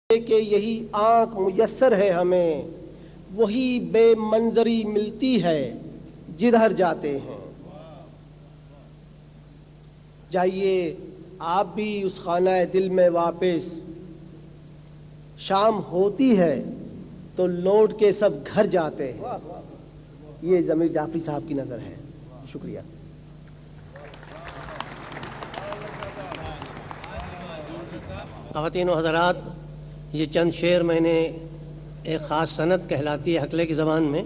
کہ یہی آنکھ میسر ہے ہمیں، وہی بے منظری ملتی ہے جدھر جاتے ہیں۔ جائیے آپ بھی اس خانہ دل میں واپس، شام ہوتی ہے تو لوٹ کے سب گھر جاتے ہیں۔ یہ ضمیر جعفری صاحب کی نظر ہے۔ شکریہ۔ خواتین و حضرات، یہ چند شعر میں نے ایک خاص صنعت کہلاتی ہے حقلے کی زبان میں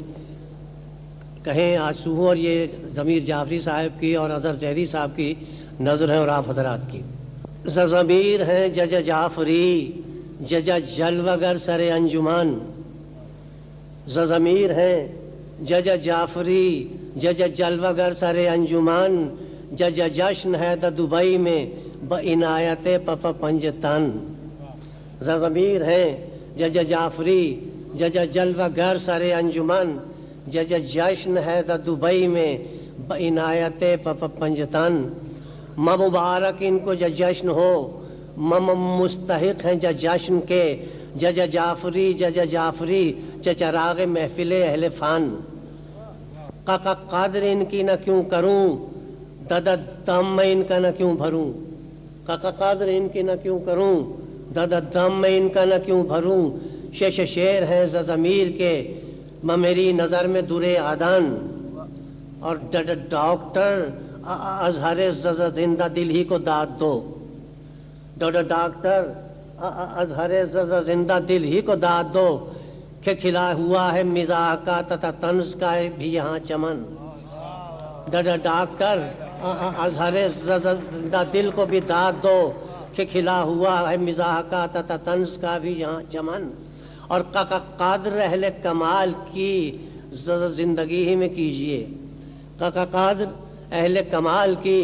کہیں آسو، اور یہ ضمیر جعفری صاحب کی اور اظہر زیدی صاحب کی نظر ہے اور آپ حضرات کی۔ ضمیر ہیں جج جعفری جج جلوگر سر انجمن، ضمیر ہیں جج جعفری جج جلوگر سر انجمن، جج جشن ہے دا دبئی میں بعنایت پپ پنجتن۔ ضمیر ہیں جج جعفری جج جلوگر سر انجمن، جج جشن ہے دا دبئی میں بعنایت پپ پنجتن۔ مبارک ان کو جشن ہو، مستحق ہیں جشن کے، جج جعفری چچراغ محفل اہل فن۔ قدر ان کی نہ کیوں کروں، دم میں ان کا نہ کیوں بھروں، قدر ان کی نہ کیوں کروں، دم میں ان کا نہ کیوں بھروں۔ شعر ہیں ضمیر کے میری نظر میں درے آدن، اور ڈاکٹر اظہر زندہ دل ہی کو داد دو، ڈاکٹر اظہر زندہ دل ہی کو داد دو، کہ کھلا ہوا ہے مزاح کا تتا طنز کا بھی یہاں چمن۔ ڈاکٹر اظہر زندہ دل کو بھی داد دو، کہ کھلا ہوا ہے مزاح کا تتا طنز کا بھی یہاں چمن۔ اور قدر اہل کمال کی زندگی ہی میں کیجئے، قدر اہل کمال کی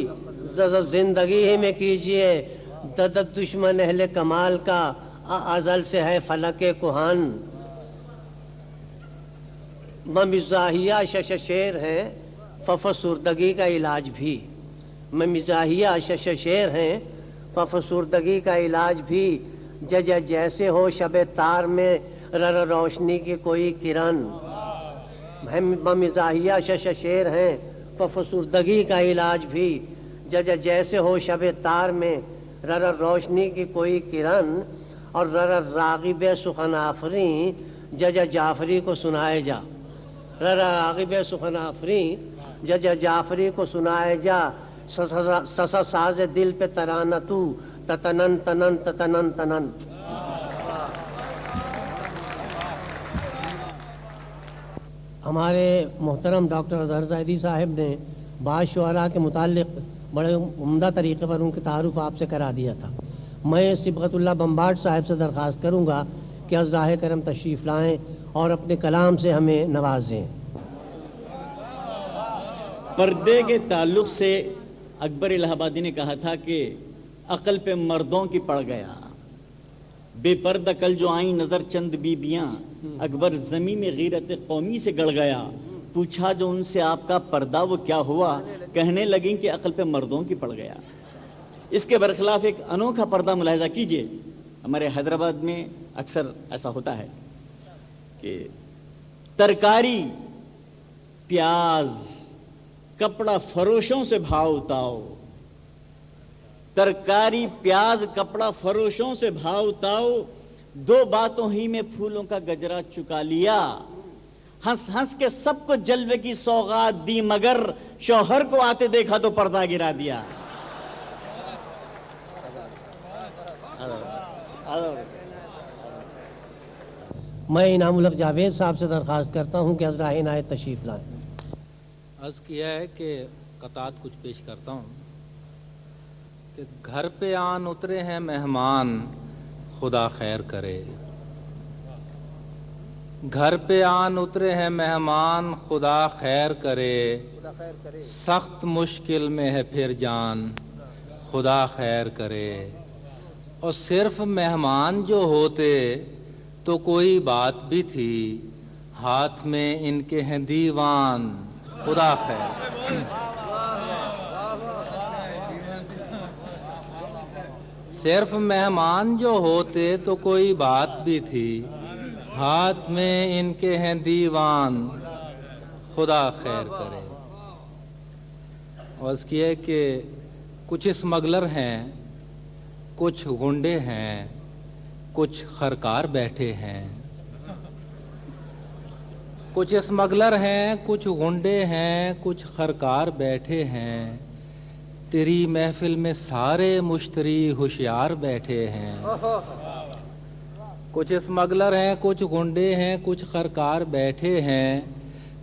زندگی ہی میں کیجئے، دشمن اہل کمال کا ازل سے ہے فلک کہن۔ مزاحیہ شعر ہیں فسردگی کا علاج بھی، مزاحیہ شعر ہیں فسردگی کا علاج بھی، جیسے ہو شب تار میں روشنی کی کوئی کرن۔ مزاحیہ شعر ہیں فسردگی کا علاج بھی، جیسے ہو شب تار میں روشنی کی کوئی کرن۔ اور راغب سخن آفریں جج جعفری کو سنائے جا، راغب سخن آفریں جج جعفری کو سنائے جا، سسا ساز دل پہ ترانہ تو تتنن تنن تتنن تنن۔ ہمارے محترم ڈاکٹر اظہر زیدی صاحب نے بعض شعراء کے متعلق بڑے عمدہ طریقے پر ان کے تعارف آپ سے کرا دیا تھا۔ میں صبغت اللہ بمبارڈ صاحب سے درخواست کروں گا کہ از راہ کرم تشریف لائیں اور اپنے کلام سے ہمیں نوازیں۔ پردے کے تعلق سے اکبر الہ آبادی نے کہا تھا کہ عقل پہ مردوں کی پڑ گیا، بے پردہ کل جو آئیں نظر چند بیبیاں، اکبر زمین میں غیرت قومی سے گڑ گیا، پوچھا جو ان سے آپ کا پردہ وہ کیا ہوا، کہنے لگیں کہ عقل پہ مردوں کی پڑ گیا۔ اس کے برخلاف ایک انوکھا پردہ ملاحظہ کیجئے، ہمارے حیدرآباد میں اکثر ایسا ہوتا ہے کہ ترکاری پیاز کپڑا فروشوں سے بھاؤ تاؤ، ترکاری پیاز کپڑا فروشوں سے بھاؤ تاؤ، دو باتوں ہی میں پھولوں کا گجرا چکا لیا، ہنس ہنس کے سب کو جلوے کی سوغات دی، مگر شوہر کو آتے دیکھا تو پردہ گرا دیا۔ میں انعام الحق جاوید صاحب سے درخواست کرتا ہوں کہ از راہ عنایت تشریف لائیں۔ عرض کیا ہے کہ قطعات کچھ پیش کرتا ہوں کہ گھر پہ آن اترے ہیں مہمان، خدا خیر کرے، گھر پہ آن اترے ہیں مہمان، خدا خیر کرے، سخت مشکل میں ہے پھر جان، خدا خیر کرے۔ اور صرف مہمان جو ہوتے تو کوئی بات بھی تھی، ہاتھ میں ان کے ہیں دیوان، خدا خیر۔ सिर्फ मेहमान जो होते तो कोई बात भी थी, हाथ में इनके हैं दीवान, खुदा खैर करे। और इसकी है कि कुछ स्मगलर हैं, कुछ गुंडे हैं, कुछ खरकार बैठे हैं। कुछ स्मगलर हैं, कुछ गुंडे हैं, कुछ खरकार बैठे हैं। तेरी महफिल में सारे मुश्तरी होशियार बैठे हैं। कुछ स्मगलर हैं, कुछ गुंडे हैं, कुछ खरकार बैठे हैं।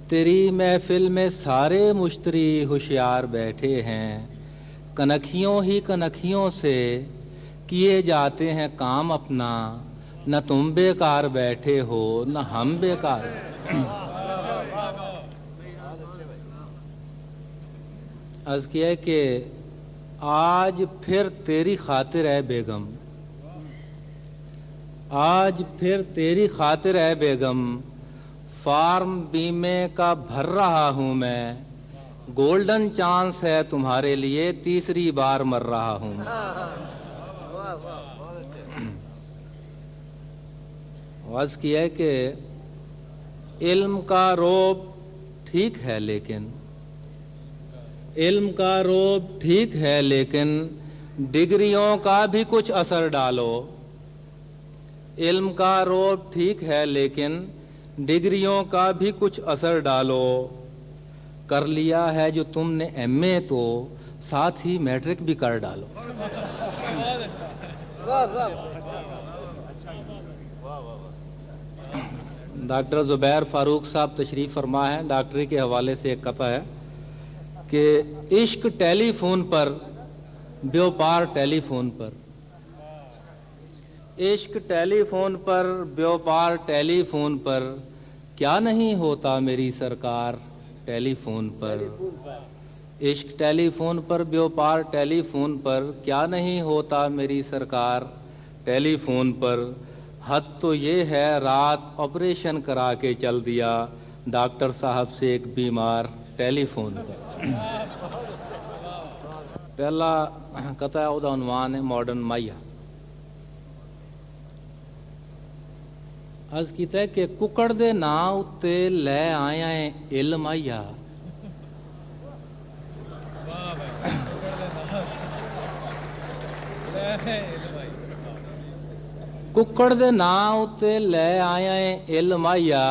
तेरी महफिल में सारे मुश्तरी होशियार बैठे हैं। कनखियों ही कनखियों से किए जाते हैं काम अपना, न तुम बेकार बैठे हो न हम बेकार। अर्ज किया है कि आज फिर तेरी खातिर है बेगम, आज फिर तेरी खातिर है बेगम, फार्म बीमे का भर रहा हूं मैं, गोल्डन चांस है तुम्हारे लिए, तीसरी बार मर रहा हूं मैं। अर्ज किया है कि इल्म का रोब ठीक है लेकिन, इल्म का रोब ठीक है लेकिन डिग्रियों का भी कुछ असर डालो। इल्म का रोब ठीक है लेकिन डिग्रियों का भी कुछ असर डालो। कर लिया है जो तुमने एमए तो साथ ही मैट्रिक भी कर डालो। डॉक्टर जुबैर फारूक साहब तशरीफ फरमा है। डॉक्टरी के हवाले से एक कथा है कि इश्क टेलीफोन पर, व्यापार टेलीफोन पर, इश्क टेलीफोन पर, व्यापार टेलीफोन पर, क्या नहीं होता मेरी सरकार टेलीफोन पर। इश्क टेलीफोन पर, व्यापार टेलीफोन पर, क्या नहीं होता मेरी सरकार टेलीफोन पर। हद तो ये है रात ऑपरेशन करा के चल दिया डॉक्टर साहब से एक बीमार टेलीफोन पर। पहला कथा है, ਉਹਦਾ ਉਨਵਾਨ है मॉडर्न माइया। अर्ज कीता है कि कुकड़ दे नां उत्ते लै आया है इल माइया। कुकड़ दे नां उत्ते लै आया है इल माइया,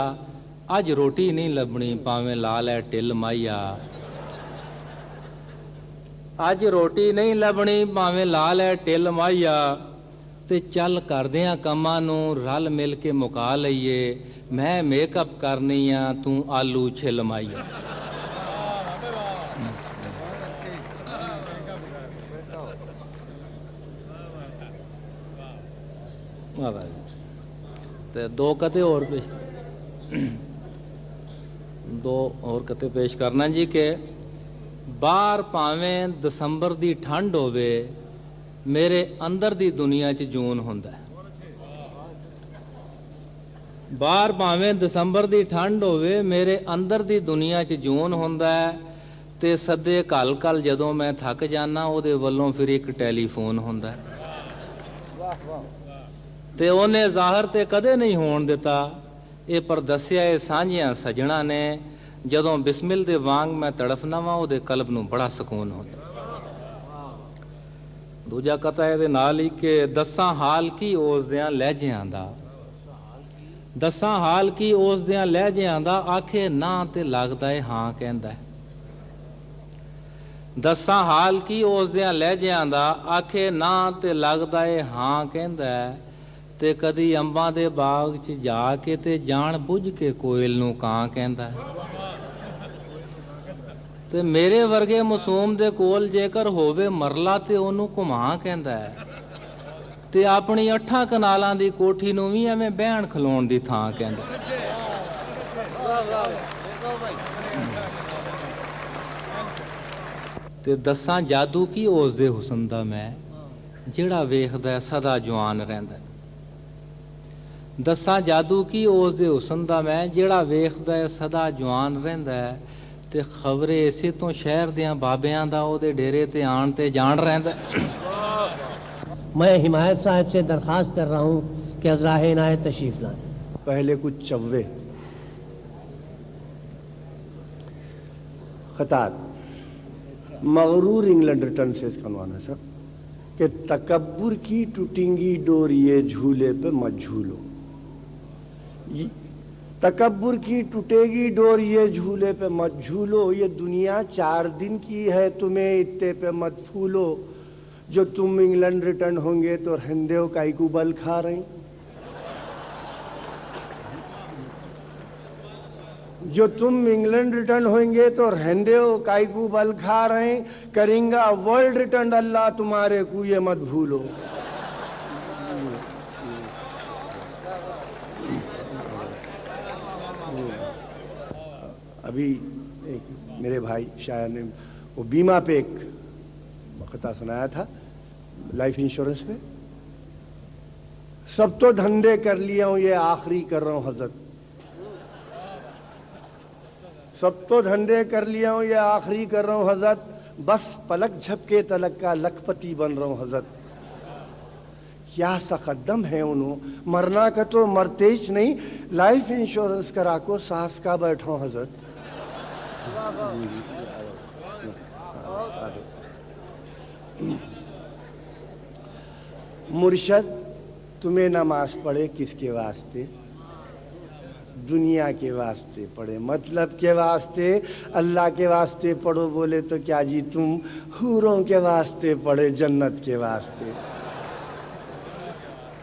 अज रोटी नहीं लभनी भावें ला लै टिल माइया। अज रोटी नहीं लभनी भावें ला लै टिल माइया, ते चल करदियां कमां नूं रल मिल के मुका लईए। मैं मेकअप करनी आ तू आलू छिल माइया। ते दो कते और पेश, दो और कते पेश करना जी के बाहर भावें दसंबर दी ठंड होवे, मेरे अंदर दी दुनिया च जून हुंदा है। बाहर भावें दसंबर दी ठंड होवे, मेरे अंदर दी दुनिया च जून हुंदा है। ते सदे कल कल जदों मैं थक जाना ओदे वल्लों फिर एक टेलीफोन हुंदा है। ते ओने ज़ाहिर ते कदे नहीं होण दिता, ये पर दस्या है सांझियां सजना ने, जदों बिस्मिल दे वांग मैं तड़फना वा ओदे कल्ब नूं बड़ा सकून होंदा। दूजा कथा इहदे नाल ही कि दसां हाल की उस दियां लहजियां दा, दसां हाल की उस दियां लहजियां दा, आखे ना ते लगदा है हां कहंदा है। दसां हाल की उस दियां लहजियां दा, आखे ना ते लगदा है हां कहंदा है। ते कदी अंबां दे बाग च जा के ते जान बुझ के कोयल नूं कां कहंदा है। ते मेरे वर्गे मासूम दे कोल जेकर होवे मरला ते ओनू घुमा कहंदा है। ते अपनी 8 कनालां दी कोठी नूं भी एवें बहन खलोण दी थां कहंदा है। ते दसां जादू की उस दे हुसन दा मैं, जिहड़ा वेखदा सदा जवान रहिंदा। दसां जादू की उस दे हुसन दा मैं, जिहड़ा वेखदा सदा जवान रहिंदा। ते खबरे इसे तो शहर दियां बाबियां दा ओदे डेरे ते आण ते जान रहिंदा। میں حمایت صاحب سے درخواست کر رہا ہوں کہ ازراہ عنایت تشریف لائیں. پہلے کچھ چوے خطاب مغرور انگلینڈ ریٹرن سے اس کا عنوان ہے سر کہ تکبر کی ٹوٹیں ڈور یہ جھولے پہ مت جھولو. تکبر کی ٹوٹے گی ڈور یہ جھولے پہ مت جھولو. یہ دنیا 4 دن کی ہے تمہیں اتے پہ مت پھولو. جو تم انگلینڈ ریٹرن ہوں گے تو ہندیو کائی کو بل کھا رہے ہیں. جو تم انگلینڈ ریٹرن ہوئیں گے تو رہندیو کائی کو بل کھا رہے ہیں. کریں گا ورلڈ ریٹرن اللہ تمہارے کو یہ مت بھولو. ابھی ایک میرے بھائی شاعر نے وہ بیمہ پہ ایک مقطع سنایا تھا لائف انشورنس پہ. سب تو دھندے کر لیا ہوں یہ آخری کر رہا ہوں حضرت. سب تو دھندے کر لیا ہوں یہ آخری کر رہا ہوں حضرت. بس پلک جھپکے تلک کا لکھ پتی بن رہا ہوں حضرت. کیا سقدم ہے انہوں مرنا کا تو مرتیج نہیں. لائف انشورنس کرا کو ساس کا بیٹھا ہوں حضرت. مرشد تمہیں نماز پڑھے کس کے واسطے؟ دنیا کے واسطے پڑھے, مطلب کے واسطے. اللہ کے واسطے پڑھو بولے تو کیا جی تم حوروں کے واسطے پڑھے جنت کے واسطے.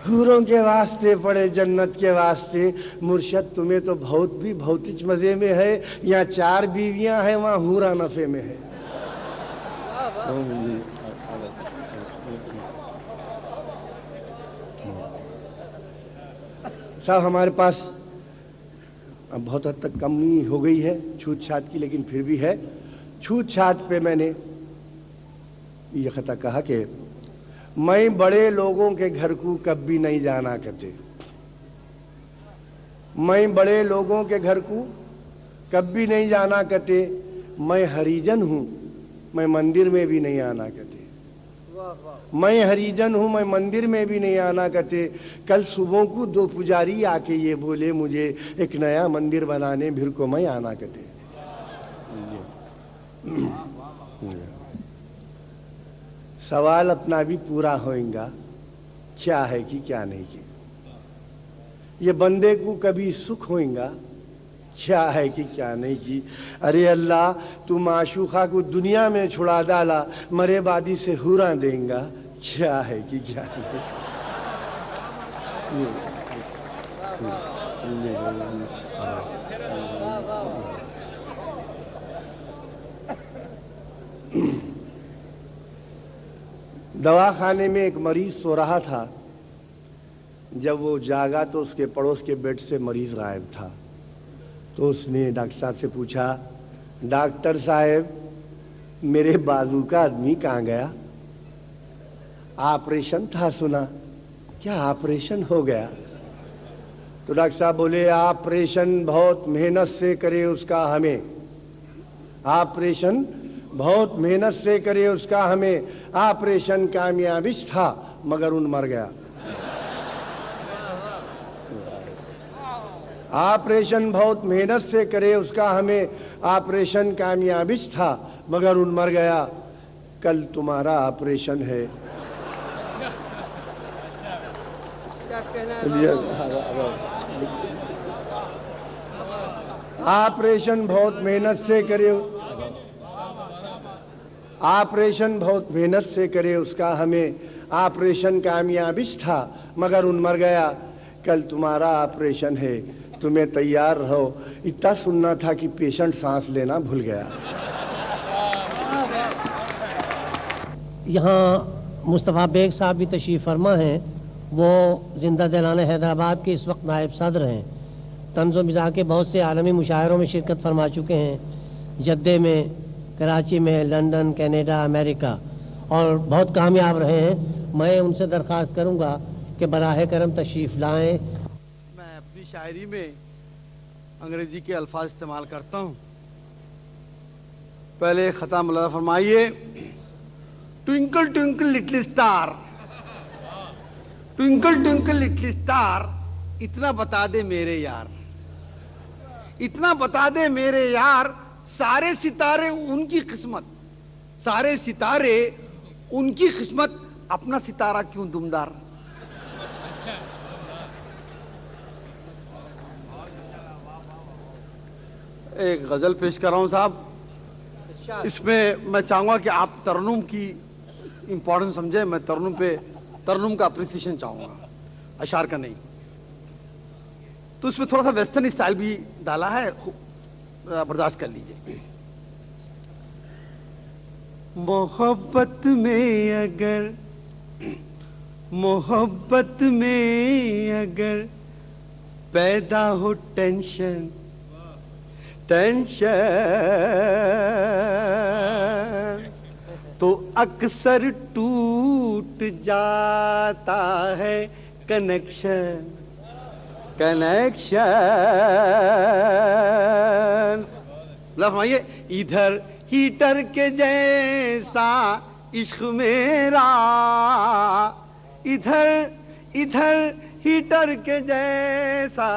حوروں کے واسطے پڑھے جنت کے واسطے. مرشد تمہیں تو بہت بھی بہت مزے میں ہے. یہاں 4 بیویاں ہیں وہاں حورا نفے میں ہے. صاحب ہمارے پاس اب بہت حد تک کمی ہو گئی ہے چھوت چھات کی, لیکن پھر بھی ہے. چھوت چھات پہ میں نے یہ خطا کہا کہ میں بڑے لوگوں کے گھر کو کبھی نہیں جانا کرتے. میں بڑے لوگوں کے گھر کو کبھی نہیں جانا کرتے. میں ہریجن ہوں, میں مندر میں بھی نہیں آنا کرتے. میں ہریجن ہوں, میں مندر میں بھی نہیں آنا کرتے. کل صبح کو 2 پجاری آ کے یہ بولے مجھے ایک نیا مندر بنانے بھر کو میں آنا کرتے. سوال اپنا بھی پورا ہوئیں گا کیا ہے کہ کیا نہیں کی. یہ بندے کو کبھی سکھ ہوئیں گا کیا ہے کہ کیا نہیں کی. ارے اللہ تو معشوقہ کو دنیا میں چھڑا ڈالا, مرے بادی سے حوراں دیں گا کیا ہے کہ کیا نہیں. دواخانے میں ایک مریض سو رہا تھا. جب وہ جاگا تو اس کے پڑوس کے بیڈ سے مریض غائب تھا. تو اس نے ڈاکٹر صاحب سے پوچھا, ڈاکٹر صاحب میرے بازو کا آدمی کہاں گیا؟ آپریشن تھا سنا. کیا آپریشن ہو گیا؟ تو ڈاکٹر صاحب بولے آپریشن بہت محنت سے کرے اس کا ہمیں. آپریشن بہت محنت سے کرے اس کا ہمیں. آپریشن کامیابش تھا مگر ان مر گیا. آپریشن بہت محنت سے کرے اس کا ہمیں. آپریشن کامیابش تھا مگر ان مر گیا. کل تمہارا آپریشن ہے. آپریشن بہت محنت سے کرے, آپریشن بہت محنت سے کرے اس کا ہمیں. آپریشن کامیابش تھا مگر ان مر گیا. کل تمہارا آپریشن ہے, تمہیں تیار رہو. اتنا سننا تھا کہ پیشنٹ سانس لینا بھول گیا. یہاں مصطفیٰ بیگ صاحب بھی تشریف فرما ہیں. وہ زندہ دلانہ حیدرآباد کے اس وقت نائب صدر ہیں. طنز و مزاح کے بہت سے عالمی مشاعروں میں شرکت فرما چکے ہیں. جدہ میں, کراچی میں, لندن, کینیڈا, امریکہ, اور بہت کامیاب رہے ہیں. میں ان سے درخواست کروں گا کہ براہ کرم تشریف لائیں. میں اپنی شاعری میں انگریزی کے الفاظ استعمال کرتا ہوں. پہلے خطا ملاحظہ فرمائیے. Twinkle twinkle little star, twinkle twinkle little star, इतना बता दे मेरे यार, इतना बता दे मेरे यार, सारे सितारे उनकी किस्मत, सारे सितारे उनकी किस्मत, अपना सितारा क्यों दुमदार। एक गजल पेश कर रहा हूं साहब, इसमें मैं चाहूंगा कि आप तरन्नुम की इंपॉर्टेंस समझे। मैं तरन्नुम का अप्रिसिएशन चाहूंगा, अशार का नहीं। तो इसमें थोड़ा सा वेस्टर्न स्टाइल भी डाला है, बर्दाश्त कर लीजिए। मोहब्बत में अगर पैदा हो टेंशन, तो अक्सर टूट जाता है कनेक्शन। फरमाइए, इधर हीटर के जैसा इश्क मेरा, इधर हीटर के जैसा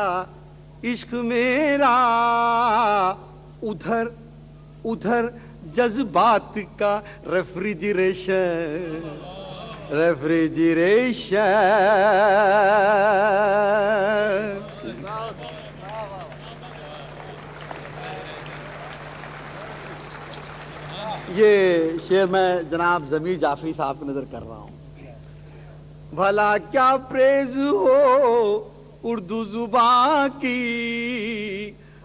इश्क मेरा, उधर जज्बात का रेफ्रिजरेशन। ये शेर मैं जनाब ज़मीर जाफरी साहब को नजर कर रहा हूं। भला क्या प्रेज हो उर्दू जुबान की,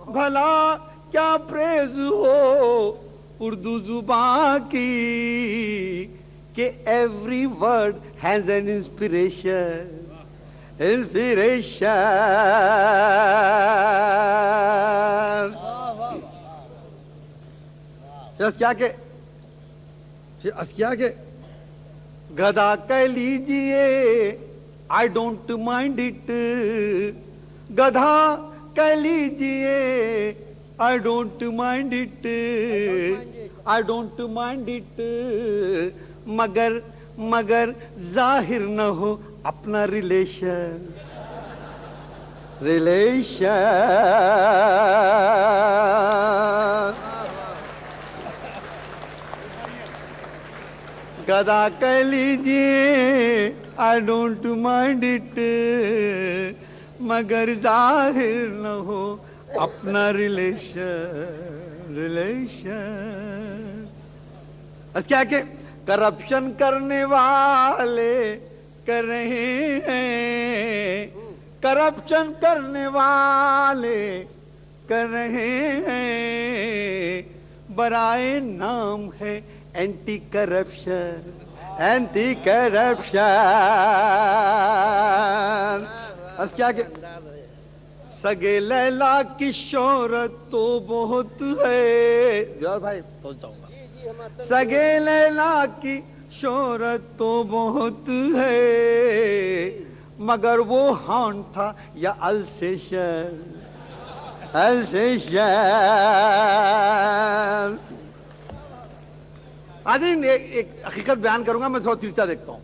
भला क्या प्रेज हो उर्दू जुबान की, कि every word has an inspiration. क्या के गदा कह लीजिए, आई डोंट माइंड इट, गधा कह लीजिए, I don't mind it, I don't mind it, मगर जाहिर न हो अपना रिलेशन। गदा कह लीजिए, आई डोंट माइंड इट, मगर जाहिर न हो अपना रिलेशन। क्या के करप्शन करने वाले कर रहे हैं, करप्शन करने वाले कर रहे हैं, बराए नाम है एंटी करप्शन। क्या के सगे लैला की शोहरत तो बहुत है, यार भाई पहुंच जाऊंगा। सगे लैला की शोहरत तो बहुत है, मगर वो हान था या अल्सेशन। आज एक हकीकत बयान करूंगा, मैं थोड़ा तिरछा देखता हूं।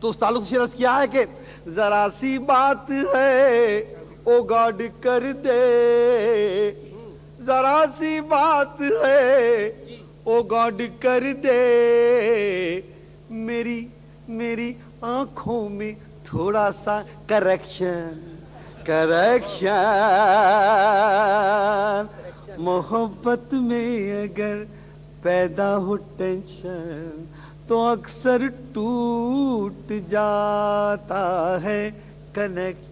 तो उस ताल्लुक से अर्ज किया है कि जरा सी बात है ओ गॉड कर दे, जरा सी बात है ओ गॉड कर दे, मेरी आंखों में थोड़ा सा करेक्शन। मोहब्बत में अगर पैदा हो टेंशन, तो अक्सर टूट जाता है कनेक्शन।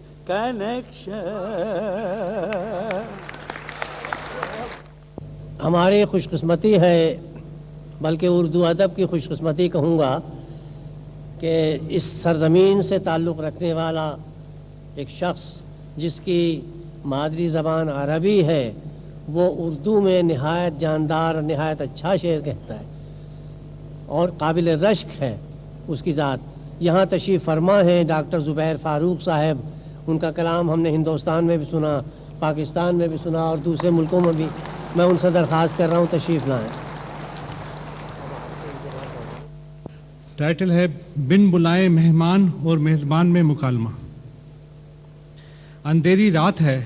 हमारी खुशकिस्मती है, बल्कि उर्दू अदब की खुशकिस्मती कहूँगा, कि इस सरज़मीन से ताल्लुक़ रखने वाला एक शख्स जिसकी मादरी ज़बान अरबी है, वो उर्दू में नहायत जानदार, नहायत अच्छा शेर कहता है और काबिल रश्क है उसकी ज़ात। यहाँ तशरीफ़ फरमा है डॉक्टर ज़ुबैर फ़ारूक साहब, उनका कलाम हमने हिंदुस्तान में भी सुना, पाकिस्तान में भी सुना और दूसरे मुल्कों में भी। मैं उनसे दरख्वास्त कर रहा हूँ तशरीफ़ लाएँ। ٹائٹل ہے بن بلائے مہمان اور میزبان میں مکالمہ. اندھیری رات ہے،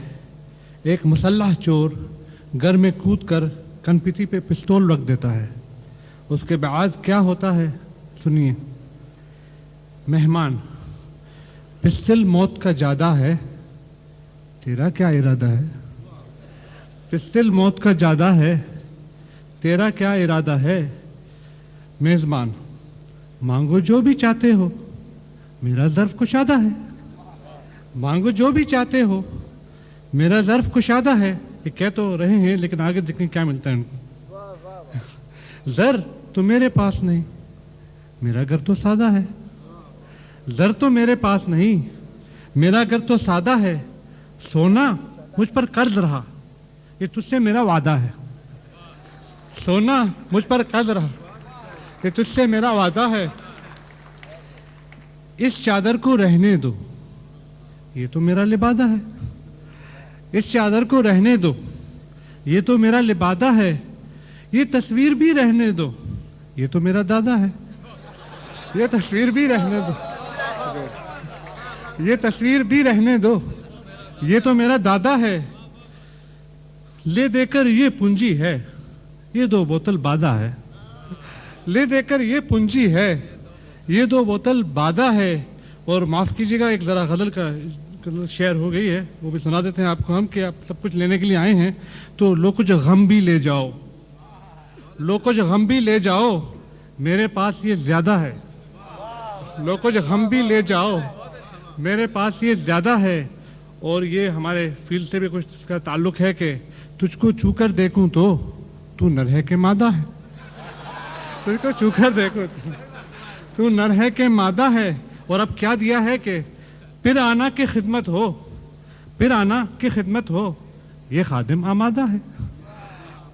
ایک مسلح چور گھر میں کود کر کنپیتی پہ پستول رکھ دیتا ہے. اس کے بعد کیا ہوتا ہے سنیے. مہمان: پستل موت کا جادہ ہے، تیرا کیا ارادہ ہے؟ پستل موت کا جادہ ہے، تیرا کیا ارادہ ہے؟ میزبان: مانگو جو بھی چاہتے ہو، میرا ظرف کشادہ ہے. مانگو جو بھی چاہتے ہو، میرا ظرف کشادہ ہے. یہ کہہ تو رہے ہیں لیکن آگے دیکھیں کیا ملتا ہے ان کو. زر تو میرے پاس نہیں، میرا گھر تو سادہ ہے. زر تو میرے پاس نہیں، میرا گھر تو سادہ ہے. سونا مجھ پر قرض رہا، یہ تجھ سے میرا وعدہ ہے. سونا مجھ پر قرض رہا، یہ تجھ سے میرا وعدہ ہے. اس چادر کو رہنے دو، یہ تو میرا لبادہ ہے. اس چادر کو رہنے دو، یہ تو میرا لبادہ ہے. یہ تصویر بھی رہنے دو، یہ تو میرا دادا ہے. یہ تصویر بھی رہنے دو، یہ تصویر بھی رہنے دو، یہ تو میرا دادا ہے. لے دے کر یہ پونجی ہے، یہ 2 بوتل بادہ ہے. لے دے کر یہ پونجی ہے، یہ 2 بوتل بادہ ہے. اور معاف کیجیے گا، ایک ذرا غزل کا شعر ہو گئی ہے، وہ بھی سنا دیتے ہیں آپ کو ہم کہ آپ سب کچھ لینے کے لیے آئے ہیں تو لو کچھ غم بھی لے جاؤ. لو کچھ غم بھی لے جاؤ، میرے پاس یہ زیادہ ہے. لو کچھ غم بھی لے جاؤ، میرے پاس یہ زیادہ ہے. اور یہ ہمارے فیلڈ سے بھی کچھ اس کا تعلق ہے کہ تجھ کو چھو کر دیکھوں تو نر ہے کہ مادہ ہے. تجھ کو چھو کر دیکھوں تو نر ہے کہ مادہ ہے. اور اب کیا دیا ہے کہ پھر آنا کی خدمت ہو، پھر آنا کی خدمت ہو، یہ خادم آمادہ ہے.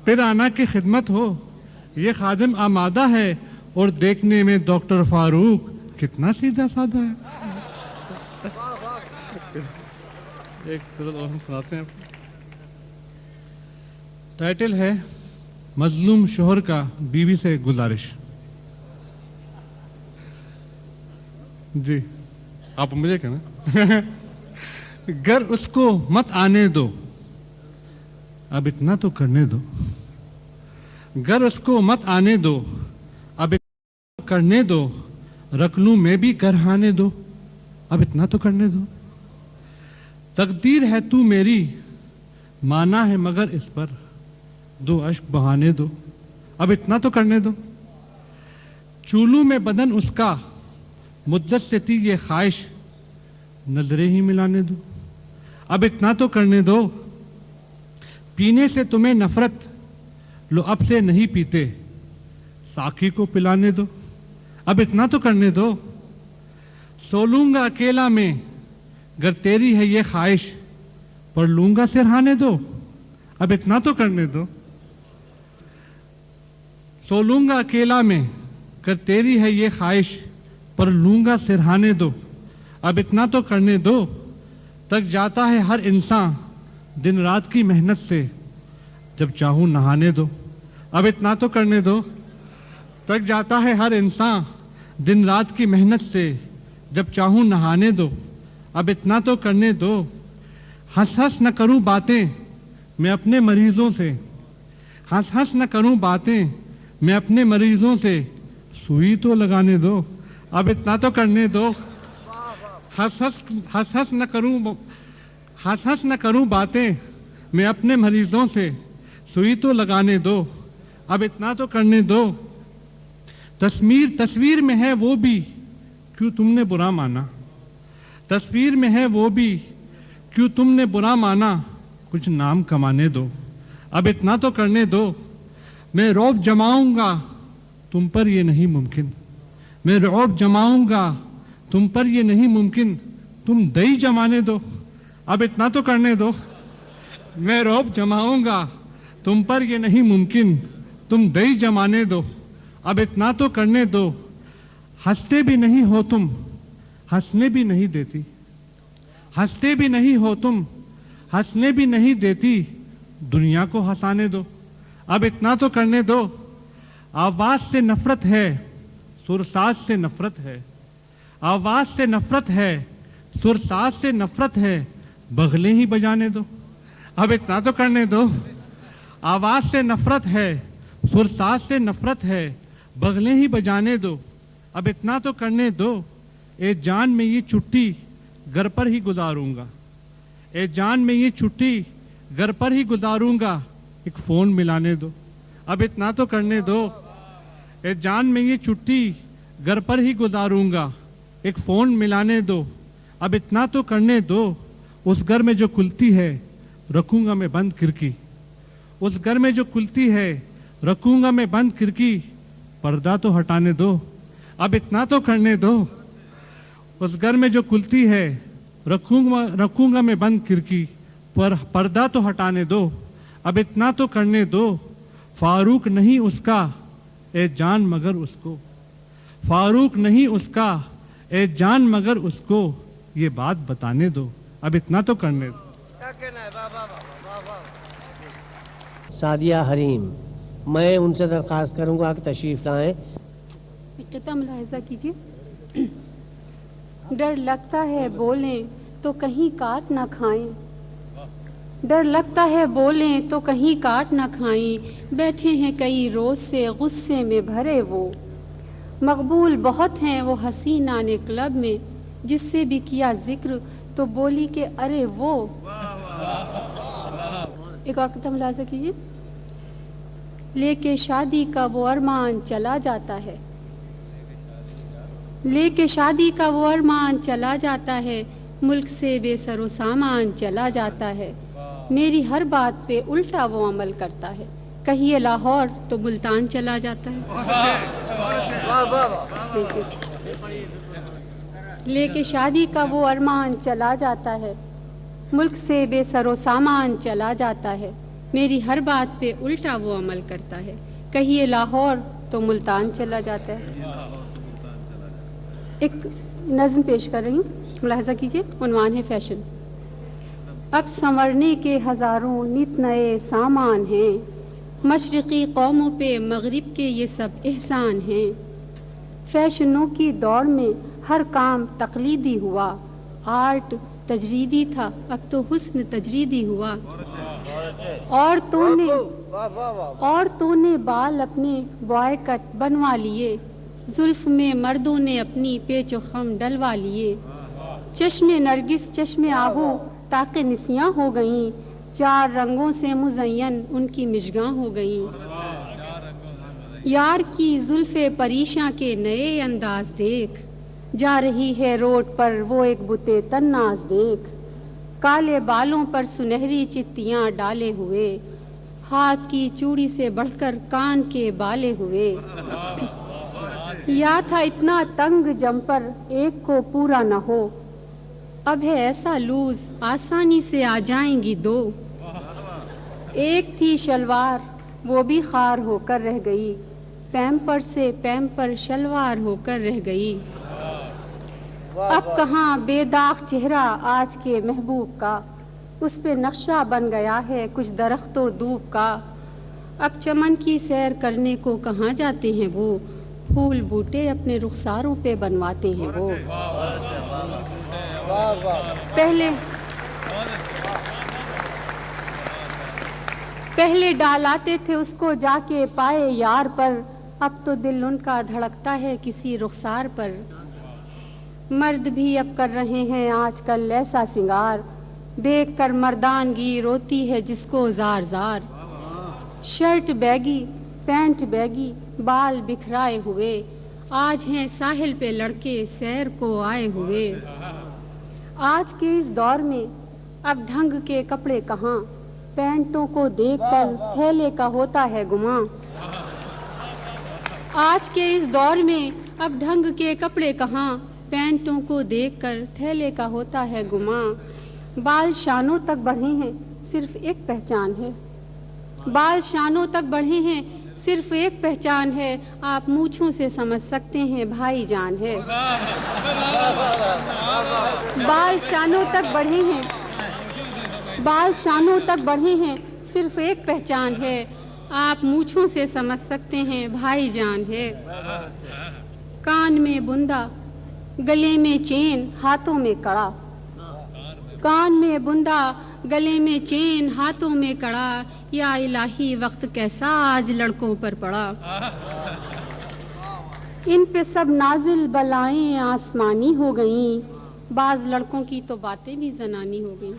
پھر آنا کی خدمت ہو، یہ خادم آمادہ ہے. اور دیکھنے میں ڈاکٹر فاروق کتنا سیدھا سادہ ہے. ایک اور ہم سناتے ہیں. ٹائٹل ہے مظلوم شوہر کا بیوی سے گزارش. جی آپ مجھے کہنا. گر اس کو مت آنے دو، اب اتنا تو کرنے دو. گر اس کو مت آنے دو، اب اتنا تو کرنے دو. رکھ لوں میں بھی گھرہانے دو، اب اتنا تو کرنے دو. تقدیر ہے تو میری، مانا ہے مگر اس پر 2 اشک بہانے دو، اب اتنا تو کرنے دو. چولوں میں بدن اس کا، مدت سے تھی یہ خواہش، نظریں ہی ملانے دو، اب اتنا تو کرنے دو. پینے سے تمہیں نفرت، لو اب سے نہیں پیتے، ساقی کو پلانے دو، اب اتنا تو کرنے دو. سو لوں گا اکیلا میں، گر تیری ہے یہ خواہش، پڑھ لوں گا سرہانے دو، اب اتنا تو کرنے دو. سو لوں گا اکیلا میں، گر تیری ہے یہ خواہش، پر لوں گا سرہانے دو، اب اتنا تو کرنے دو. تک جاتا ہے ہر انسان دن رات کی محنت سے، جب چاہوں نہانے دو، اب اتنا تو کرنے دو. تک جاتا ہے ہر انسان دن رات کی محنت سے، جب چاہوں نہانے دو، اب اتنا تو کرنے دو. ہنس ہنس نہ کروں باتیں میں اپنے مریضوں سے، ہنس ہنس نہ کروں باتیں میں اپنے مریضوں سے، سوئی تو لگانے دو، اب اتنا تو کرنے دو. ہنس ہنس نہ کروں باتیں میں اپنے مریضوں سے، سوئی تو لگانے دو، اب اتنا تو کرنے دو. تصویر میں ہے وہ بھی کیوں تم نے برا مانا، تصویر میں ہے وہ بھی کیوں تم نے برا مانا، کچھ نام کمانے دو، اب اتنا تو کرنے دو. میں رعب جماؤں گا تم پر یہ نہیں ممکن، میں رعب جماؤں گا تم پر یہ نہیں ممکن، تم دہی جمانے دو، اب اتنا تو کرنے دو. میں رعب جماؤں گا تم پر یہ نہیں ممکن، تم دہی جمانے دو، اب اتنا تو کرنے دو. ہنستے بھی نہیں ہو تم، ہنسنے بھی نہیں دیتی، ہنستے بھی نہیں ہو تم، ہنسنے بھی نہیں دیتی، دنیا کو ہنسانے دو، اب اتنا تو کرنے دو. آواز سے نفرت ہے सुरसाज से नफरत है, आवाज से नफरत है, सुरसाज से नफरत है, बगले ही बजाने दो। अब इतना तो करने दो। आवाज से नफरत है, सुरसाज से नफरत है, बगले ही बजाने दो। अब इतना तो करने दो। ए जान में ये छुट्टी घर पर ही गुजारूंगा, ए जान में ये छुट्टी घर पर ही गुजारूंगा, एक फोन मिलाने दो। अब इतना तो करने दो। ए जान में ये छुट्टी घर पर ही गुजारूंगा, एक फोन मिलाने दो। अब इतना तो करने दो। उस घर में जो खुलती है रखूंगा मैं बंद खिड़की, उस घर में जो खुलती है रखूंगा मैं बंद खिड़की, पर्दा तो हटाने दो। अब इतना तो करने दो। उस घर में जो खुलती है रखूंगा मैं बंद खिड़की, पर पर्दा तो हटाने दो। अब इतना तो करने दो। फारूक नहीं उसका ए जान मगर उसको, फारूक नहीं उसका ए जान मगर उसको, ये बात बताने दो। अब इतना तो करने दो। सादिया हरीम, मैं उनसे दरख्वास्त करूंगा कि तशरीफ लाएं। इक्तदा मुलाहिजा कीजिए। डर लगता है बोलें तो कहीं काट ना खाएं, डर लगता है बोलें तो कहीं काट ना खाएं। बैठे हैं कई रोज से गुस्से में भरे वो, मकबूल बहुत हैं वो हसीना ने क्लब में, जिससे भी किया जिक्र तो बोली के अरे वो। एक और कदम मुलाहिजा कीजिए। लेके शादी का वो अरमान चला जाता है, लेके शादी का वो अरमान चला जाता है, मुल्क से बेसरो सामान चला जाता है। मेरी हर बात पे उल्टा वो अमल करता है, कहिए लाहौर तो मुल्तान चला जाता है। लेके शादी का वो अरमान चला जाता है, मुल्क से बेसरो सामान चला जाता है। मेरी हर बात पे उल्टा वो अमल करता है, कहिए लाहौर तो मुल्तान चला जाता है। एक नज़्म पेश कर रही हूँ, मुलाहिजा कीजिए। उन्वान है फैशन। अब संवरने के हज़ारों नित नए सामान हैं, मशरिक़ी कौमों पे मगरिब के ये सब एहसान हैं। फैशनों की दौड़ में हर काम तकलीदी हुआ, आर्ट तजरीदी था अब तो हुस्न तजरीदी हुआ। औरतों ने बाल अपने बॉय कट बनवा लिए, जुल्फ में मर्दों ने अपनी पेचो खम डलवा लिए। चश्मे नरगिस चश्मे आहू ताके निसियाँ हो गईं, चार रंगों से मुज़य्यन उनकी मिशगां हो गईं। यार की जुल्फे परीशां के नए अंदाज देख, जा रही है रोड पर वो एक बुते तन्नाज देख। काले बालों पर सुनहरी चित्तियाँ डाले हुए, हाथ की चूड़ी से बढ़कर कान के बाले हुए। या था इतना तंग जम्पर एक को पूरा न हो, अब है ऐसा लूज आसानी से आ जाएंगी दो। एक थी शलवार वो भी खार होकर रह गई, पैम्पर से पैम्पर शलवार होकर रह गई। अब कहाँ बेदाग चेहरा आज के महबूब का, उस पे नक्शा बन गया है कुछ दरख्तों दूब का। अब चमन की सैर करने को कहाँ जाते हैं वो, फूल बूटे अपने रुखसारों पे बनवाते हैं वो। पहले डालाते थे उसको जाके पाए यार पर, अब तो दिल उनका धड़कता है किसी रुखसार पर। मर्द भी अब कर रहे हैं आजकल ऐसा सिंगार, देख कर मर्दानगी रोती है जिसको jar jar. Shirt baggy pant baggy बाल बिखराए हुए, आज हैं साहिल पे लड़के सैर को आए हुए। आज के इस दौर में अब ढंग के कपड़े कहाँ, पैंटों को देखकर थैले का होता है गुमा। आज के इस दौर में अब ढंग के कपड़े कहाँ, पैंटों को देखकर थैले का होता है गुमा। बाल शानों तक बढ़े हैं सिर्फ एक पहचान है, बाल शानों तक बढ़े हैं सिर्फ एक पहचान है, आप मूंछों से समझ सकते हैं भाई जान है। बाल शानों तक बढ़े हैं, बाल शानों तक बढ़े हैं सिर्फ एक पहचान है, आप मूंछों से समझ सकते हैं भाई जान है। कान में बुंदा गले में चेन हाथों में कड़ा, कान में बुंदा गले में चेन हाथों में कड़ा, या इलाही वक्त कैसा आज लड़कों पर पड़ा। इन पे सब नाजिल बलाएं आसमानी हो गईं, बाज लड़कों की तो बातें भी जनानी हो गईं।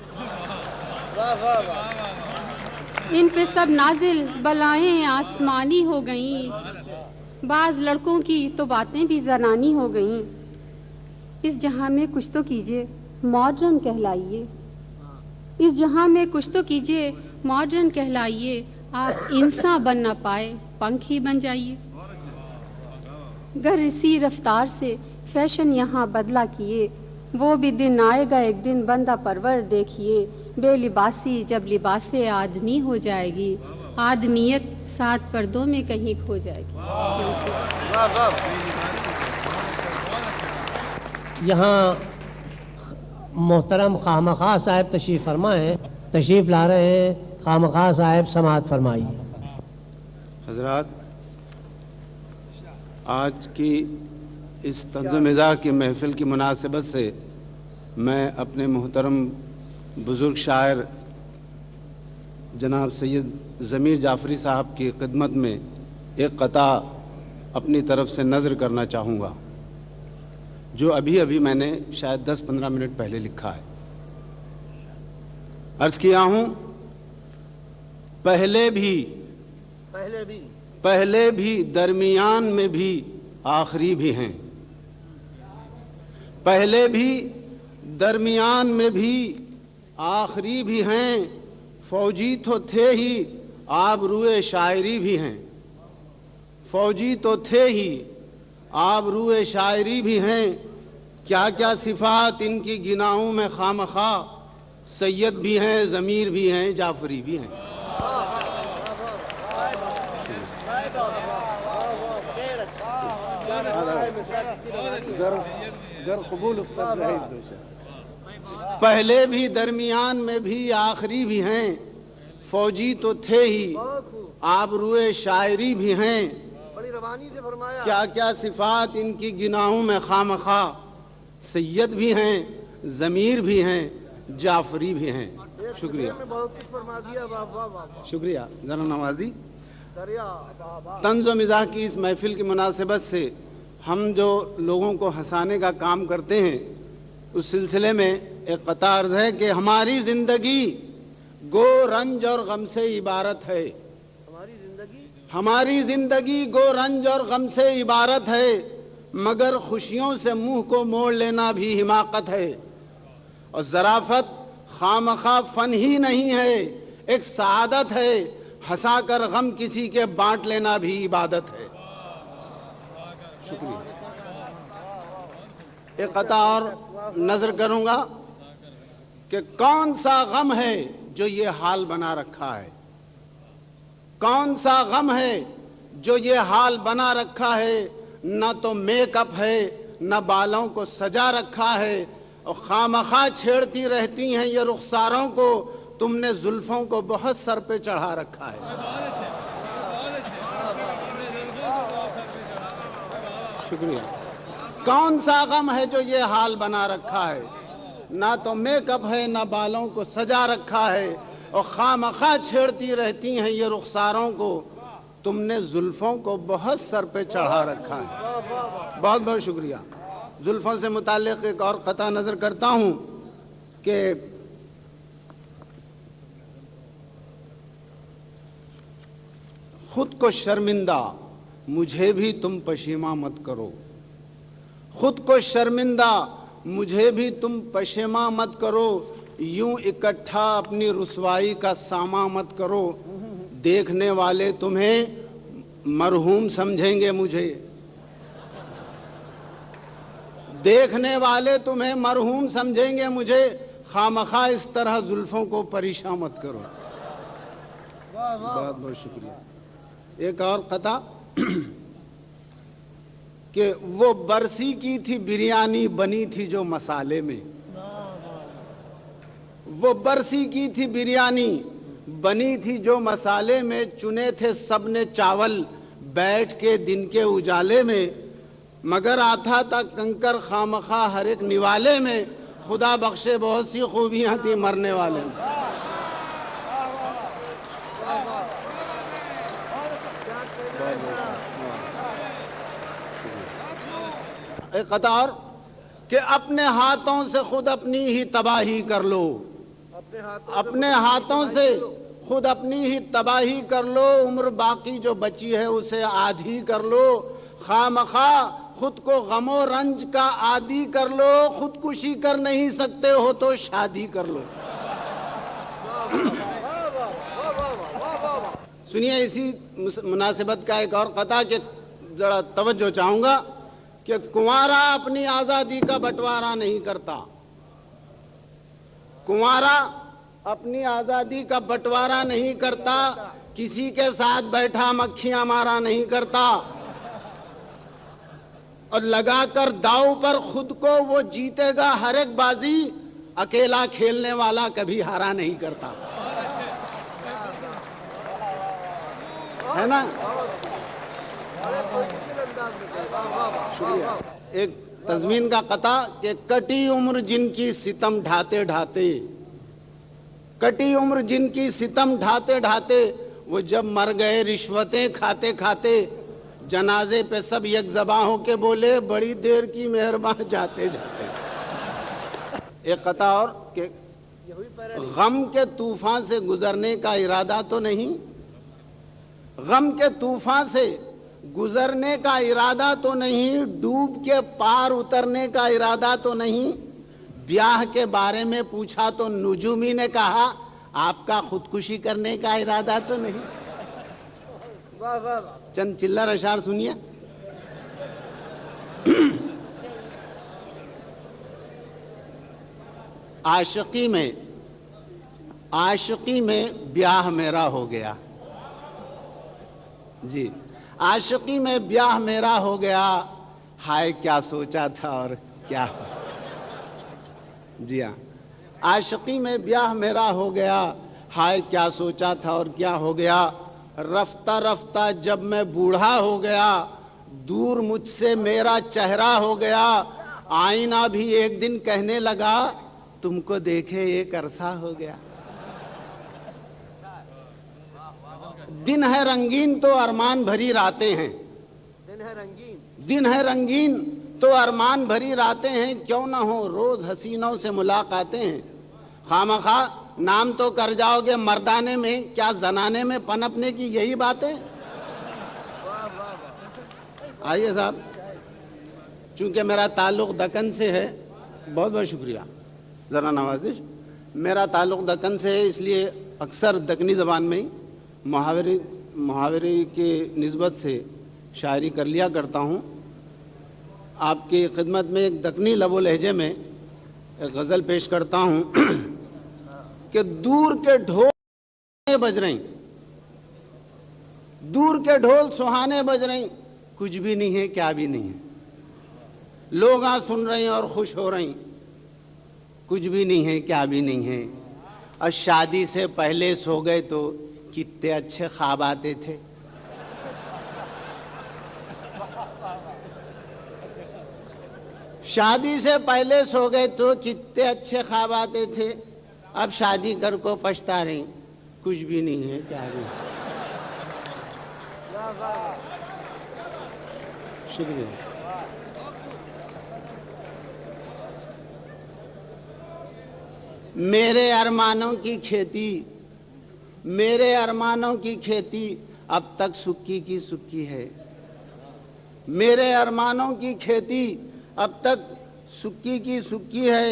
इन पे सब नाजिल बलाएं आसमानी हो गईं, बाज लड़कों की तो बातें भी जनानी हो गईं। इस जहां में कुछ तो कीजिए मॉडर्न कहलाइए, इस जहां में कुछ तो कीजिए मॉडर्न कहलाइए, आप इंसान बन ना पाए पंख ही बन जाइए। गर इसी रफ्तार से फैशन यहाँ बदला किए, वो भी दिन आएगा एक दिन बंदा परवर देखिए, बेलिबासी जब लिबासे आदमी हो जाएगी, आदमियत 7 पर्दों में कहीं खो जाएगी। यहाँ मोहतरम खामखा साहब तशरीफ़ फरमा हैं, तशरीफ़ ला रहे हैं। खामखा साहब समाअत फरमाइए। हजरात, आज की इस तंज़-ओ-मिज़ाह की महफ़िल की मुनासिबत से मैं अपने मोहतरम बुज़ुर्ग शायर जनाब सैयद ज़मीर जाफ़री साहब की खिदमत में एक क़ता अपनी तरफ से नज़र करना चाहूँगा, जो अभी अभी मैंने शायद 10-15 मिनट पहले लिखा है। अर्ज़ किया हूँ, पहले भी दरमियान में भी आखिरी भी हैं, पहले भी दरमियान में भी आखिरी भी हैं, फौजी तो थे ही आबरूए शायरी भी हैं, फौजी तो थे ही आबरूए शायरी भी हैं, क्या क्या सिफात इनकी गिनाऊं में खामखा, सैयद भी हैं, ज़मीर भी हैं, जाफरी भी हैं। पहले भी दरमियान में भी आखिरी भी हैं, फौजी तो थे ही आबरूए शायरी भी हैं, क्या क्या सिफात इनकी गिनाहों में खामखा, सैयद भी हैं, ज़मीर भी हैं, जाफरी भी हैं। शुक्रिया शुक्रिया ज़रा नवाजी। तंज़-ओ-मिज़ाह की इस महफिल की मुनासिबत से हम जो लोगों को हंसाने का काम करते हैं, उस सिलसिले में एक क़ता अर्ज़ है कि हमारी ज़िंदगी गो रंज और गम से इबारत है, हमारी ज़िंदगी गो रंज और गम से इबारत है, मगर खुशियों से मुंह को मोड़ लेना भी हिमाकत है, और ज़राफ़त खामखा फ़न ही नहीं है, एक सआदत है, हंसा कर गम किसी के बांट लेना भी इबादत है। शुक्रिया। एक क़ता और नज़र करूँगा कि कौन सा गम है जो ये हाल बना रखा है, कौन सा गम है जो ये हाल बना रखा है, न तो मेकअप है न बालों को सजा रखा है, और खामखा छेड़ती रहती हैं ये रुखसारों को, तुमने जुल्फों को बहुत सर पे चढ़ा रखा है। शुक्रिया। कौन सा गम है जो ये हाल बना रखा है, ना तो मेकअप है ना बालों को सजा रखा है, और खामखा छेड़ती रहती हैं ये रुखसारों को, तुमने जुल्फों को बहुत सर पे चढ़ा रखा है। बहुत बहुत शुक्रिया। जुल्फों से मुताल्लिक़ एक और क़ता नज़र करता हूँ कि खुद को शर्मिंदा मुझे भी तुम पशीमा मत करो, खुद को शर्मिंदा मुझे भी तुम पशीमा मत करो, यूं इकट्ठा अपनी रुसवाई का सामा मत करो, देखने वाले तुम्हें मरहूम समझेंगे मुझे, देखने वाले तुम्हें मरहूम समझेंगे मुझे, खामखा इस तरह जुल्फों को परेशान मत करो। बहुत बहुत शुक्रिया। एक और क़ता कि वो बरसी की थी बिरयानी बनी थी जो मसाले में, वो बरसी की थी बिरयानी बनी थी जो मसाले में, चुने थे सबने चावल बैठ के दिन के उजाले में, मगर आता था कंकर खामखा हर एक निवाले में, खुदा बख्शे बहुत सी खूबियां थी मरने वाले में। एक कथा और कि अपने हाथों से खुद अपनी ही तबाही कर लो, अपने हाथों से खुद अपनी ही तबाही कर लो, उम्र बाकी जो बची है उसे आधी कर लो, खामखा खुद को गमो रंज का आदी कर लो, खुदकुशी कर नहीं सकते हो तो शादी कर लो। सुनिए इसी मुनासिबत का एक और कथा के जरा तवज्जो चाहूंगा कि कुंवारा अपनी आजादी का बंटवारा नहीं करता, कुंवारा अपनी आजादी का बंटवारा नहीं करता, किसी के साथ बैठा मक्खियां मारा नहीं करता, और लगाकर दांव पर खुद को वो जीतेगा हर एक बाजी, अकेला खेलने वाला कभी हारा नहीं करता, है ना। शुक्रिया। एक तज़मीन का कथा कि कटी उम्र जिनकी सितम ढाते ढाते, कटी उम्र जिनकी सितम ढाते ढाते, वो जब मर गए रिश्वतें खाते खाते, जनाजे पे सब एक ज़बां होके बोले बड़ी देर की मेहरबान जाते जाते। एक कथा और कि गम के तूफान से गुजरने का इरादा तो नहीं, गम के तूफान से गुजरने का इरादा तो नहीं, डूब के पार उतरने का इरादा तो नहीं, ब्याह के बारे में पूछा तो नुजूमी ने कहा आपका खुदकुशी करने का इरादा तो नहीं। चंद चिल्लर अशार सुनिए। आशिकी में ब्याह मेरा हो गया जी, आशिकी में ब्याह मेरा हो गया, हाय क्या सोचा था और क्या हो। जी हाँ, आशिकी में ब्याह मेरा हो गया, हाय क्या सोचा था और क्या हो गया। रफ्ता रफ्ता जब मैं बूढ़ा हो गया, दूर मुझसे मेरा चेहरा हो गया, आईना भी एक दिन कहने लगा तुमको देखे एक अरसा हो गया। दिन है रंगीन तो अरमान भरी रातें हैं, दिन है रंगीन तो अरमान भरी रातें हैं, क्यों ना हो रोज हसीनों से मुलाकातें हैं। खामखा नाम तो कर जाओगे मर्दाने में, क्या जनाने में पनपने की यही बात है। आइए साहब, चूंकि मेरा ताल्लुक दक्कन से है, बहुत बहुत शुक्रिया, ज़रा नवाजिश। मेरा ताल्लुक दक्कन से है, इसलिए अक्सर दक्कनी ज़बान में ही मुहावरे के निस्बत से शायरी कर लिया करता हूँ। आपकी खिदमत में एक दक्कनी लबो लहजे में एक गज़ल पेश करता हूँ कि दूर के ढोल बज रही, दूर के ढोल सुहाने बज रही, कुछ भी नहीं है क्या भी नहीं है, लोग आ सुन रहे हैं और खुश हो रही, कुछ भी नहीं है क्या भी नहीं है। और शादी से पहले सो गए तो कितने अच्छे ख्वाब आते थे। शादी से पहले सो गए तो कितने अच्छे ख्वाब आते थे, अब शादी कर को पछता रही, कुछ भी नहीं है क्या भी। शुक्रिया। मेरे अरमानों की खेती, मेरे अरमानों की खेती अब तक सुक्की की सुक्की है, मेरे अरमानों की खेती अब तक सुक्की की सुक्की है,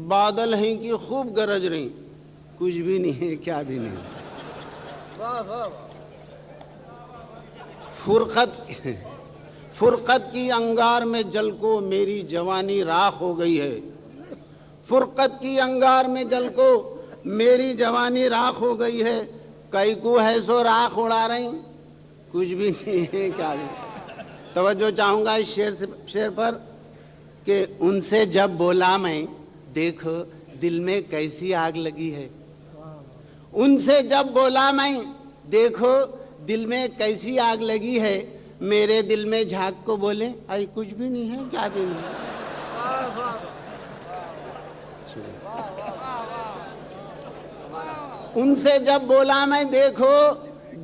बादल हैं कि खूब गरज रही, कुछ भी नहीं है क्या भी नहीं। फुरकत की अंगार में जल को मेरी जवानी राख हो गई है, फुरकत की अंगार में जल को मेरी जवानी राख हो गई है, कई को है सो राख उड़ा रही, कुछ भी नहीं है क्या भी। तवज्जो चाहूँगा इस शेर पर कि उनसे जब बोला मैं देखो दिल में कैसी आग लगी है, उनसे जब बोला मैं देखो दिल में कैसी आग लगी है, میرے دل میں جھانک کو بولے ای کچھ بھی نہیں ہے کیا بھی نہیں ہے. ان سے جب بولا میں دیکھو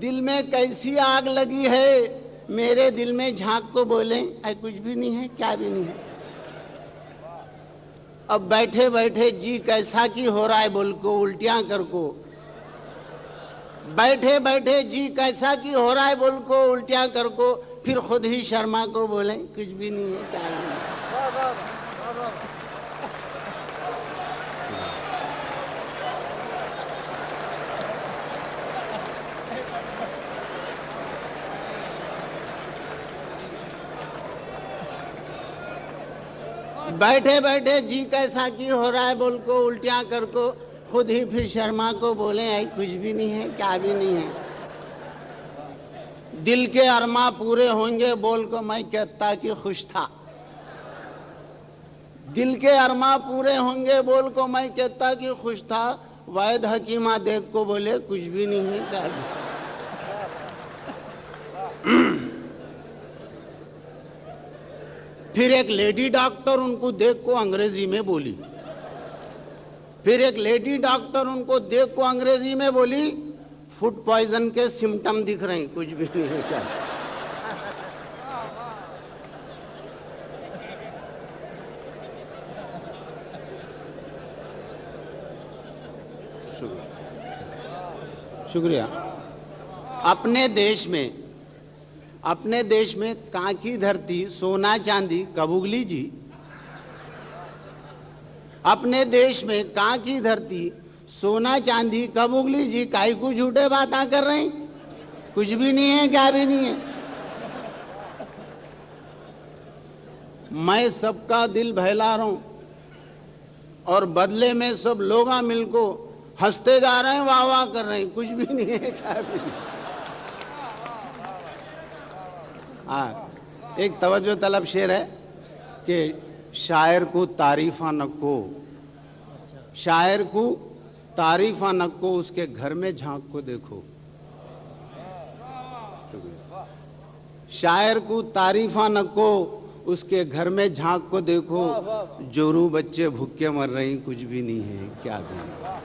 دل میں کیسی آگ لگی ہے, میرے دل میں جھانک کو بولے اے کچھ بھی نہیں ہے کیا بھی نہیں ہے. اب بیٹھے بیٹھے جی کیسا کی ہو رہا ہے بول کو الٹیاں کر کو, بیٹھے بیٹھے جی کیسا کی ہو رہا ہے بول کو الٹیاں کر کو, پھر خود ہی شرما کو بولے کچھ بھی نہیں ہے کیا بھی نہیں ہے. بیٹھے بیٹھے جی کیسا کی ہو رہا ہے بول کو الٹیاں کر کو, خود ہی پھر شرما کو بولے اے کچھ بھی نہیں ہے کیا بھی نہیں ہے. دل کے ارماں پورے ہوں گے بول کو میں کہتا کہ خوش تھا, دل کے ارماں پورے ہوں گے بول کو میں کہتا کہ خوش تھا, واحد حکیمہ دیکھ کو بولے کچھ بھی نہیں ہے کیا بھی. پھر ایک لیڈی ڈاکٹر ان کو دیکھ کو انگریزی میں بولی, پھر ایک لیڈی ڈاکٹر ان کو دیکھ کو انگریزی میں بولی فوڈ پوائزن کے سمٹم دکھ رہے ہیں کچھ بھی نہیں ہے کیا. شکریہ. اپنے دیش میں کہاں کی دھرتی سونا چاندی کب اگلی جی, اپنے دیش میں کہاں کی دھرتی سونا چاندی کب اگلی جی, کائی کو جھوٹے باتاں کر رہے ہیں کچھ بھی نہیں ہے کیا بھی نہیں ہے. میں سب کا دل بہلا رہا ہوں اور بدلے میں سب لوگاں مل کو ہنستے جا رہے ہیں واہ واہ کر رہے ہیں کچھ بھی نہیں ہے کیا بھی نہیں. ایک توجہ طلب شعر ہے کہ شاعر کو تعریفاں نہ کو, شاعر کو تعریفاں نہ کو, اس کے گھر میں جھانک کو دیکھو. شاعر کو تعریفاں نہ کو, اس کے گھر میں جھانک کو دیکھو, جورو بچے بھوکے مر رہے ہیں کچھ بھی نہیں ہے کیا بھی نہیں.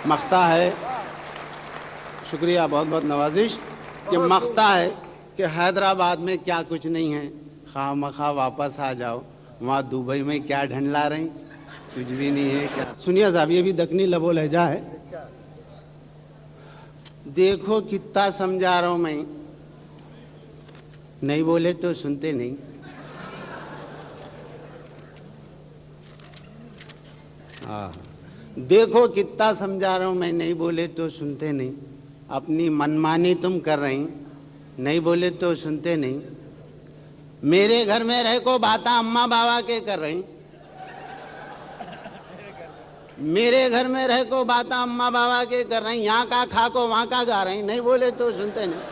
مختہ ہے, شکریہ بہت بہت نوازش, کہ مختہ ہے کہ حیدرآباد میں کیا کچھ نہیں ہے, خواہ مخواہ واپس آ جاؤ, وہاں دبئی میں کیا ڈھنڈلا رہے ہیں کچھ بھی نہیں ہے کیا. سنیے صاحب یہ بھی دکنی لبو لہجہ ہے, دیکھو کتنا سمجھا رہا ہوں میں, نہیں بولے تو سنتے نہیں. دیکھو کتنا سمجھا رہا ہوں میں, نہیں بولے تو سنتے نہیں. اپنی منمانی تم کر رہے ہیں, نہیں بولے تو سنتے نہیں. میرے گھر میں رہ کو باتاں اماں بابا کے کر رہے ہیں, میرے گھر میں رہ کو باتاں اماں بابا کے کر رہے ہیں, یہاں کا کھا کو وہاں کا گا رہے ہیں, نہیں بولے تو سنتے نہیں.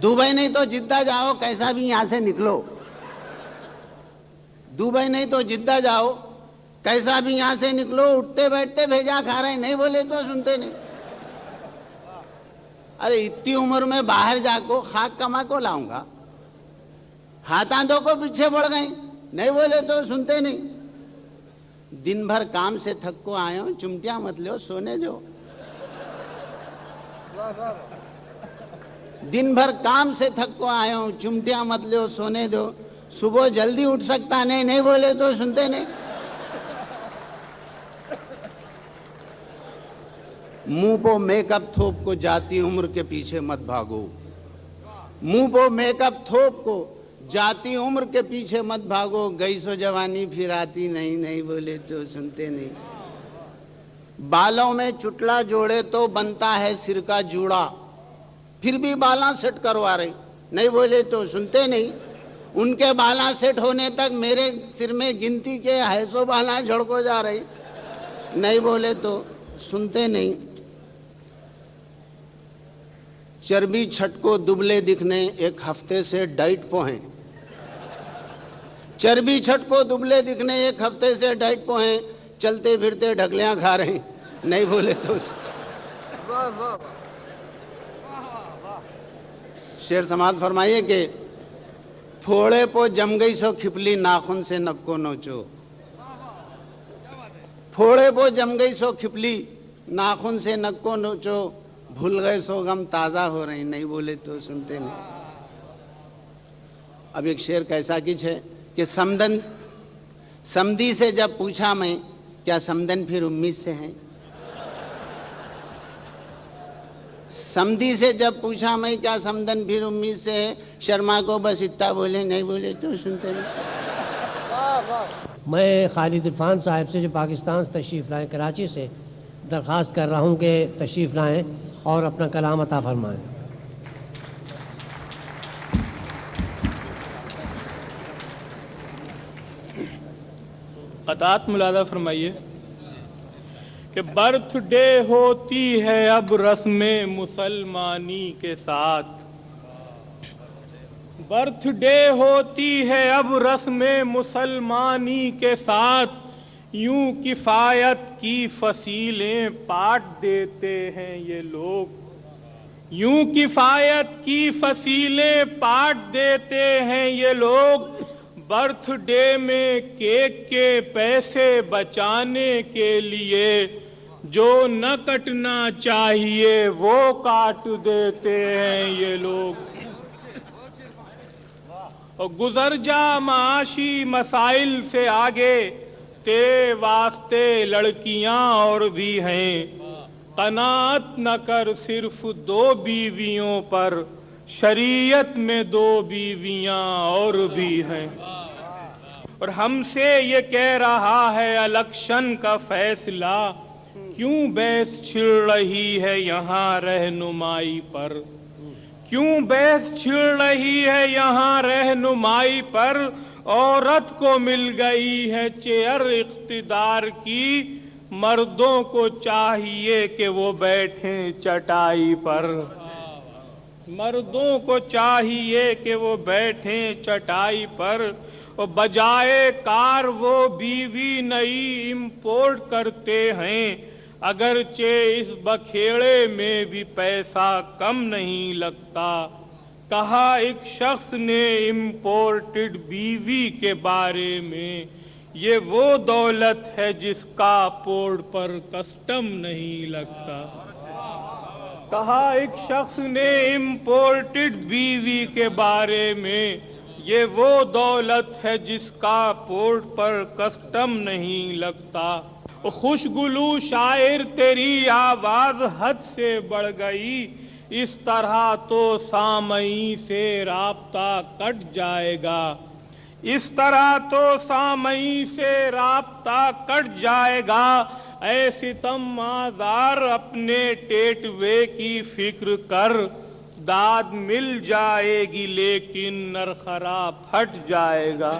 دبئی نہیں تو جدہ جاؤ, کیسا بھی یہاں سے نکلو. دبئی نہیں تو جدہ جاؤ, کیسا بھی یہاں سے نکلو. اٹھتے بیٹھتے بھیجا کھا رہے ہیں, نہیں بولے تو سنتے نہیں. ارے اتنی عمر میں باہر جا کو خاک کما کو لاؤں گا, ہاتھاں دو کو پیچھے پڑ گئے, نہیں بولے تو سنتے نہیں. دن بھر کام سے تھک کو آئے ہو, چمٹیاں مت لو, سونے دو. دن بھر کام سے تھک کو آئے ہوں, چمٹیاں مت لو, سونے دو. صبح جلدی اٹھ سکتا نہیں, نہیں بولے تو سنتے نہیں. منہ پو میک اپ تھوپ کو جاتی عمر کے پیچھے مت بھاگو. منہ پو میک اپ تھوپ کو جاتی عمر کے پیچھے مت بھاگو. گئی سو جوانی پھر آتی نہیں, نہیں بولے تو سنتے نہیں. بالوں میں چٹلا جوڑے تو بنتا ہے سر کا جوڑا, پھر بھی بالاں سیٹ کروا رہے, نہیں بولے تو سنتے نہیں. ان کے بالاں سیٹ ہونے تک میرے سر میں گنتی کے 250 بالاں جھڑ کو جا رہی, نہیں بولے تو سنتے نہیں. चर्बी छटको दुबले दिखने एक हफ्ते से डाइट पे हैं। चर्बी छटको दुबले दिखने एक हफ्ते से डाइट पे हैं, चलते फिरते ढकलियां खा रहे हैं, नहीं बोले तो। शेर समाज फरमाइए कि फोड़े पो जम गई सो खिपली नाखून से नक्को नोचो। फोड़े पो जम गई सो खिपली नाखून से नक्को नोचो, भूल गए सो गम ताज़ा हो रहे, नहीं बोले तो सुनते नहीं। अब एक शेर कैसा किच है कि समदी से जब पूछा मैं, क्या समदन फिर उम्मीद से है। समदी से जब पूछा मैं, क्या समदन फिर उम्मीद से है, शर्मा को बस इतना बोले, नहीं बोले तो सुनते नहीं। मैं खालिद इरफान साहब से जो पाकिस्तान से तशरीफ़ लाएँ, कराची से, दरख्वास्त कर रहा हूँ कि तशरीफ़ लाएँ और अपना कलाम अता फरमाएँ। क़तात मुलादा फरमाइए कि बर्थडे होती है अब रस्म मुसलमानी के साथ। बर्थडे होती है अब रस्म मुसलमानी के साथ, यूं किफ़ायत की फसीलें पाट देते हैं ये लोग। यूं किफ़ायत की फसीलें पाट देते हैं ये लोग। बर्थडे में केक के पैसे बचाने के लिए जो न कटना चाहिए वो काट देते हैं ये लोग। और गुजर जा माशी मसाइल से आगे, तेरे वास्ते लड़कियां और भी हैं। कनात न कर सिर्फ 2 बीवियों पर, शरीयत में 2 बीवियां और भी हैं। और हमसे ये कह रहा है इलेक्शन का फैसला, क्यों बहस छिड़ रही है यहाँ रहनुमाई पर। क्यों बहस छिड़ रही है यहाँ रहनुमाई पर। औरत को मिल गई है चेयर इख्तिदार की, मर्दों को चाहिए कि वो बैठें चटाई पर। मर्दों को चाहिए कि वो बैठें चटाई पर। और बजाए कार वो बीवी नई इंपोर्ट करते हैं, अगरचे इस बखेड़े में भी पैसा कम नहीं लगता। कहा एक शख्स ने इंपोर्टेड बीवी के बारे में, ये वो दौलत है जिसका पोर्ट पर कस्टम नहीं लगता। कहा एक शख्स ने इंपोर्टेड बीवी के बारे में, ये वो दौलत है जिसका पोर्ट पर कस्टम नहीं लगता। खुशगुलू शायर तेरी आवाज हद से बढ़ गई, इस तरह तो सामई से राब्ता कट जाएगा। इस तरह तो सामई से राब्ता कट जाएगा। ऐ सितम आज़ार अपने टेटवे की फिक्र कर, दाद मिल जाएगी लेकिन नरखरा फट जाएगा।